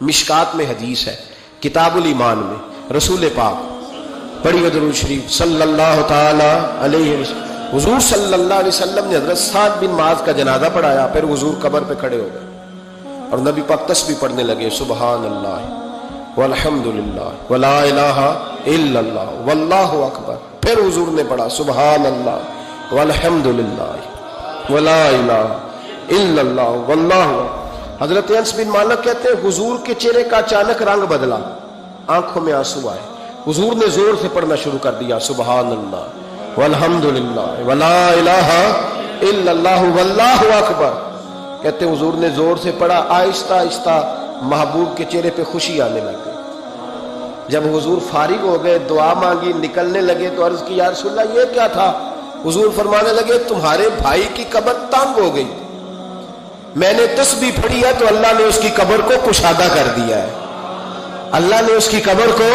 مشکات میں حدیث ہے، کتاب الایمان میں رسول پاک پڑھی درود شریف صلی اللہ تعالی علیہ وسلم. حضور صلی اللہ علیہ وسلم نے حضرت سعد بن معاذ کا جنازہ پڑھایا، پھر حضور قبر پہ کھڑے ہو گئے اور نبی پاک تسبیح پڑھنے لگے، سبحان اللہ والحمد للہ ولا الہ الا اللہ واللہ اکبر. پھر حضور نے پڑھا سبحان اللہ والحمد للہ ولا الہ الا اللہ واللہ. حضرت انس بن مالک کہتے ہیں حضور کے چہرے کا اچانک رنگ بدلا، آنکھوں میں آنسو آئے. حضور نے زور سے پڑھنا شروع کر دیا سبحان اللہ والحمد للہ ولا الہ الا اللہ واللہ اکبر. کہتے ہیں حضور نے زور سے پڑھا، آہستہ آہستہ محبوب کے چہرے پہ خوشی آنے لگی. جب حضور فارغ ہو گئے، دعا مانگی، نکلنے لگے تو عرض کی یا رسول اللہ یہ کیا تھا؟ حضور فرمانے لگے تمہارے بھائی کی قبر تنگ ہو گئی، میں نے تسبیح پڑھی ہے تو اللہ نے اس کی قبر کو کشادہ کر دیا ہے، اللہ نے اس کی قبر کو.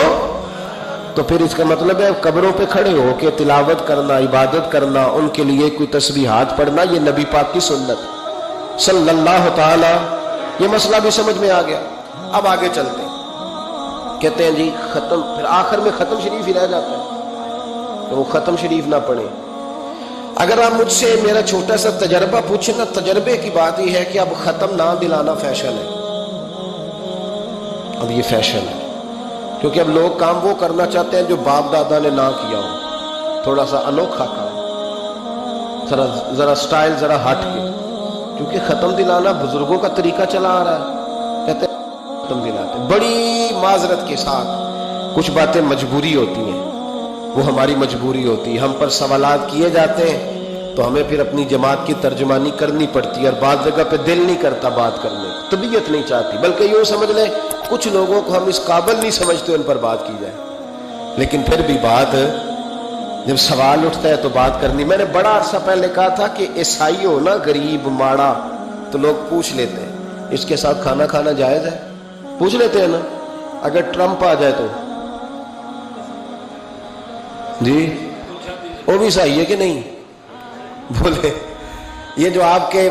تو پھر اس کا مطلب ہے قبروں پہ کھڑے ہو کے تلاوت کرنا، عبادت کرنا، ان کے لیے کوئی تسبیحات پڑھنا، یہ نبی پاک کی سنت صلی اللہ تعالی. یہ مسئلہ بھی سمجھ میں آ گیا. اب آگے چلتے ہیں. کہتے ہیں جی ختم، پھر آخر میں ختم شریف ہی رہ جاتا ہے تو وہ ختم شریف نہ پڑھیں. اگر آپ مجھ سے میرا چھوٹا سا تجربہ پوچھیں نا، تجربے کی بات یہ ہے کہ اب ختم نہ دلانا فیشن ہے. اب یہ فیشن ہے کیونکہ اب لوگ کام وہ کرنا چاہتے ہیں جو باپ دادا نے نہ کیا ہو، تھوڑا سا انوکھا کام، ذرا سٹائل ذرا ہٹ کے. کیونکہ ختم دلانا بزرگوں کا طریقہ چلا آ رہا ہے، کہتے ہیں ختم دلاتے. بڑی معذرت کے ساتھ کچھ باتیں مجبوری ہوتی ہیں، وہ ہماری مجبوری ہوتی ہے. ہم پر سوالات کیے جاتے ہیں تو ہمیں پھر اپنی جماعت کی ترجمانی کرنی پڑتی ہے، اور بعض جگہ پہ دل نہیں کرتا بات کرنے، طبیعت نہیں چاہتی، بلکہ یوں سمجھ لیں کچھ لوگوں کو ہم اس قابل نہیں سمجھتے ان پر بات کی جائے. لیکن پھر بھی بات جب سوال اٹھتا ہے تو بات کرنی. میں نے بڑا عرصہ پہلے کہا تھا کہ عیسائی ہو نا غریب ماڑا تو لوگ پوچھ لیتے ہیں اس کے ساتھ کھانا کھانا جائز ہے، پوچھ لیتے ہیں نا. اگر ٹرمپ آ جائے تو جی وہ بھی صحیح ہے کہ نہیں؟ بولے یہ جو آپ کے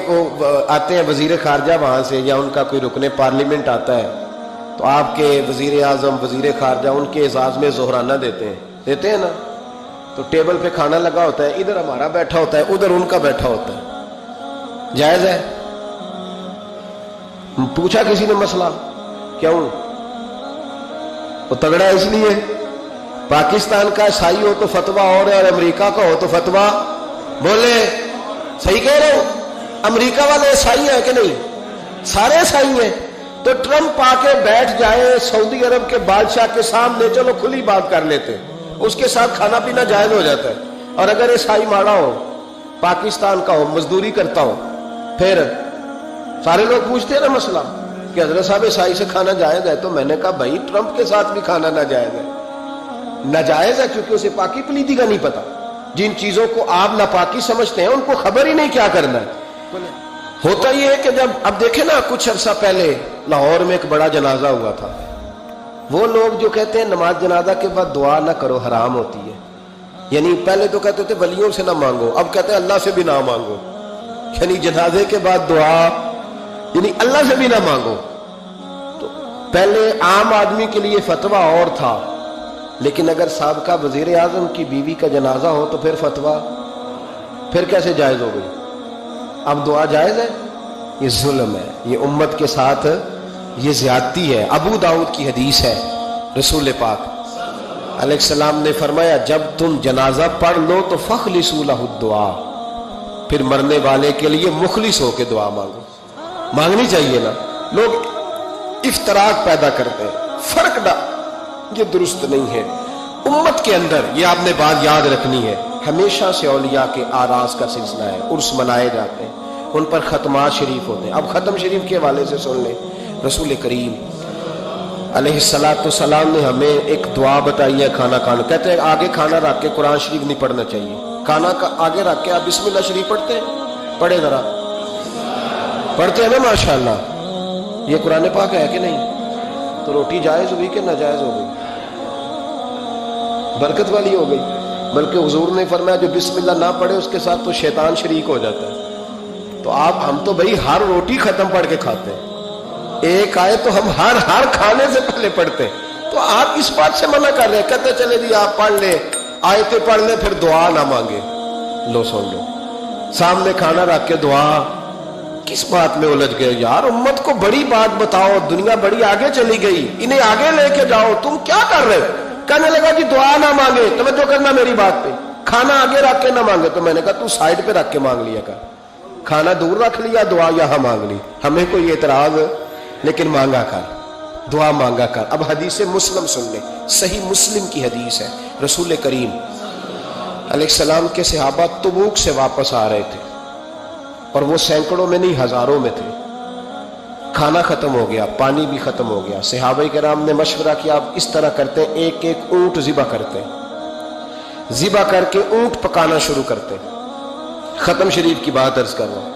آتے ہیں وزیر خارجہ وہاں سے، یا ان کا کوئی رکن پارلیمنٹ آتا ہے تو آپ کے وزیر اعظم وزیر خارجہ ان کے اعزاز میں ظہرانہ دیتے ہیں نا. تو ٹیبل پہ کھانا لگا ہوتا ہے، ادھر ہمارا بیٹھا ہوتا ہے، ادھر ان کا بیٹھا ہوتا ہے، جائز ہے؟ پوچھا کسی نے مسئلہ؟ کیوں؟ وہ تگڑا ہے اس لیے. پاکستان کا عیسائی ہو تو فتویٰ اور ہے، اور امریکہ کا ہو تو فتویٰ. بولے صحیح کہہ رہے ہو؟ امریکہ والے عیسائی ہیں کہ نہیں؟ سارے عیسائی ہیں. تو ٹرمپ آ کے بیٹھ جائے سعودی عرب کے بادشاہ کے سامنے، چلو کھلی بات کر لیتے، اس کے ساتھ کھانا پینا جائز ہو جاتا ہے. اور اگر عیسائی ماڑا ہو، پاکستان کا ہو، مزدوری کرتا ہو، پھر سارے لوگ پوچھتے ہیں نا مسئلہ کہ حضرت صاحب عیسائی سے کھانا جائز ہے. تو میں نے کہا بھائی ٹرمپ کے ساتھ بھی کھانا ناجائز ہے. ناجائز ہے کیونکہ اسے پاکی پلیدی کا نہیں پتا. جن چیزوں کو آپ ناپاکی سمجھتے ہیں ان کو خبر ہی نہیں کیا کرنا ہے. ہوتا یہ ہے کہ جب اب دیکھیں نا کچھ عرصہ پہلے لاہور میں ایک بڑا جنازہ ہوا تھا. وہ لوگ جو کہتے ہیں نماز جنازہ کے بعد دعا نہ کرو حرام ہوتی ہے، یعنی پہلے تو کہتے تھے ولیوں سے نہ مانگو، اب کہتے ہیں اللہ سے بھی نہ مانگو. یعنی جنازے کے بعد دعا یعنی اللہ سے بھی نہ مانگو. تو پہلے عام آدمی کے لیے فتویٰ اور تھا، لیکن اگر سابقہ وزیر اعظم کی بیوی کا جنازہ ہو تو پھر فتویٰ پھر کیسے جائز ہو گئی؟ اب دعا جائز ہے؟ یہ ظلم ہے، یہ امت کے ساتھ یہ زیادتی ہے. ابو داؤد کی حدیث ہے، رسول پاک علیہ السلام نے فرمایا جب تم جنازہ پڑھ لو تو فخلصوا لہ الدعاء، پھر مرنے والے کے لیے مخلص ہو کے دعا مانگو. مانگنی چاہیے نا. لوگ افتراق پیدا کرتے ہیں، فرق یہ درست نہیں ہے. امت کے اندر یہ آپ نے بات یاد رکھنی ہے، ہمیشہ سے اولیاء کے آراز کا سلسلہ ہے، عرس منائے جاتے ہیں، ان پر ختمات شریف ہوتے ہیں. اب ختم شریف کے حوالے سے سن لیں. رسول کریم علیہ السلام نے ہمیں ایک دعا بتائی ہے کھانا کھانا. کہتے ہیں آگے کھانا رکھ کے قرآن شریف نہیں پڑھنا چاہیے. کھانا آگے رکھ کے آپ بسم اللہ شریف پڑھتے ہیں؟ پڑھے ذرا، پڑھتے ہیں نا ماشاءاللہ. یہ قرآن پاک ہے کہ نہیں؟ تو روٹی جائز ہوئی کہ ناجائز ہو گئی؟ برکت والی ہو گئی. بلکہ حضور نے فرمایا جو بسم اللہ نہ پڑھے اس کے ساتھ تو شیطان شریک ہو جاتا ہے. تو ہم تو بھائی ہر روٹی ختم پڑھ کے کھاتے ہیں. ایک آئے تو ہم ہر کھانے سے پہلے پڑھتے ہیں. تو آپ اس بات سے منع کر رہے ہیں, کہتے چلے جی آپ پڑھ لیں, آیتیں پڑھ لیں, پھر دعا نہ مانگے. لو سن لو, سامنے کھانا رکھ کے دعا. کس بات میں الجھ گئے یار؟ امت کو بڑی بات بتاؤ, دنیا بڑی آگے چلی گئی, انہیں آگے لے کے جاؤ, تم کیا کر رہے ہو؟ کہنے لگا جی دعا نہ مانگے. توجہ کرنا میری بات پہ, کھانا آگے رکھ کے نہ مانگے. تو میں نے کہا تو سائڈ پہ رکھ کے مانگ لیا کر, کھانا دور رکھ لیا, دعا یہاں مانگ لی. ہمیں کوئی اعتراض, لیکن مانگا کر, دعا مانگا کر. اب حدیث مسلم سن لیں, صحیح مسلم کی حدیث ہے. رسول کریم علیہ السلام کے صحابہ تبوک سے واپس آ رہے تھے, اور وہ سینکڑوں میں نہیں ہزاروں میں تھے. کھانا ختم ہو گیا, پانی بھی ختم ہو گیا. صحابہ کرام نے مشورہ کیا, اب اس طرح کرتے ہیں, ایک ایک اونٹ ذبح کرتے ہیں, ذبح کر کے اونٹ پکانا شروع کرتے ہیں. ختم شریف کی بات عرض کر رہا ہوں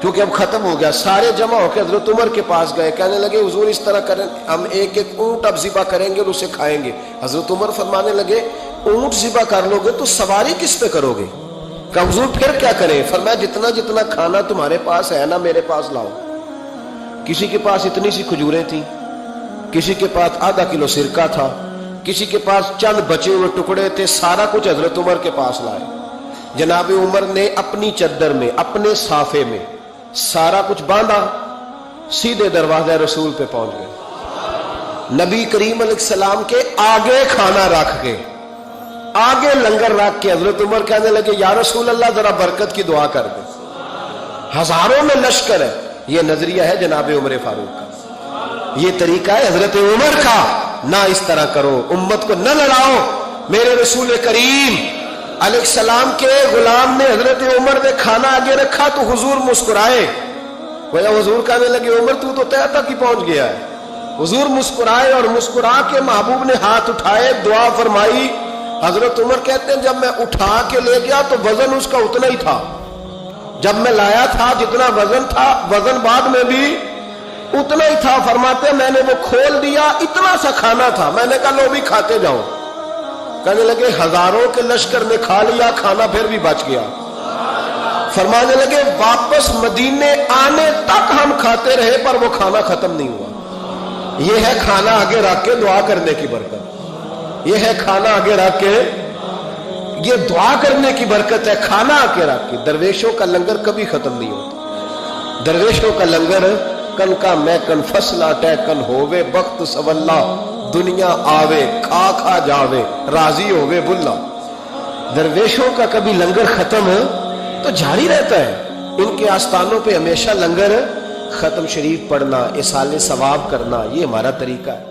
کیونکہ اب ختم ہو گیا. سارے جمع ہو کے حضرت عمر کے پاس گئے, کہنے لگے حضور اس طرح کریں, ہم ایک ایک اونٹ اب ذبح کریں گے اور اسے کھائیں گے. حضرت عمر فرمانے لگے اونٹ ذبح کر لو گے تو سواری کس پہ کرو گے؟ کہ حضور پھر کیا کریں؟ فرمایا جتنا جتنا کھانا تمہارے پاس ہے نا میرے پاس لاؤ. کسی کے پاس اتنی سی کھجوریں تھیں, کسی کے پاس آدھا کلو سرکہ تھا, کسی کے پاس چند بچے ہوئے ٹکڑے تھے. سارا کچھ حضرت عمر کے پاس لائے. جناب عمر نے اپنی چادر میں, اپنے صافے میں سارا کچھ باندھا, سیدھے دروازہ رسول پہ پہنچ گئے. نبی کریم علیہ السلام کے آگے کھانا رکھ کے, آگے لنگر رکھ کے حضرت عمر کہنے لگے یا رسول اللہ ذرا برکت کی دعا کر دے. ہزاروں میں لشکر ہے. یہ نظریہ ہے جناب عمر فاروق کا, یہ طریقہ ہے حضرت عمر کا. نہ اس طرح کرو, امت کو نہ لڑاؤ. میرے رسول کریم علیہ السلام کے غلام نے, حضرت عمر نے کھانا آگے رکھا تو حضور مسکرائے. گویا حضور کہنے لگے عمر تو طے تک ہی پہنچ گیا ہے. حضور مسکرائے اور مسکرا کے محبوب نے ہاتھ اٹھائے, دعا فرمائی. حضرت عمر کہتے ہیں جب میں اٹھا کے لے گیا تو وزن اس کا اتنا ہی تھا, جب میں لایا تھا جتنا وزن تھا وزن بعد میں بھی اتنا ہی تھا. فرماتے ہیں میں نے وہ کھول دیا, اتنا سا کھانا تھا. میں نے کہا لو بھی کھاتے جاؤ. کہنے لگے ہزاروں کے لشکر نے کھا لیا, کھانا پھر بھی بچ گیا. فرمانے لگے واپس مدینے آنے تک ہم کھاتے رہے پر وہ کھانا ختم نہیں ہوا. یہ ہے کھانا آگے رکھ کے دعا کرنے کی برکت. یہ ہے کھانا آگے رکھ کے, یہ دعا کرنے کی برکت ہے. کھانا آگے رکھ کے. درویشوں کا لنگر کبھی ختم نہیں ہوتا. درویشوں کا لنگر کن کا میں کن فصلہ ٹے کن ہووے بخت سولا, دنیا آوے کھا کھا جاوے راضی ہووے بلا. درویشوں کا کبھی لنگر ختم تو جاری رہتا ہے. ان کے آستانوں پہ ہمیشہ لنگر, ختم شریف پڑھنا, اصالے ثواب کرنا, یہ ہمارا طریقہ ہے.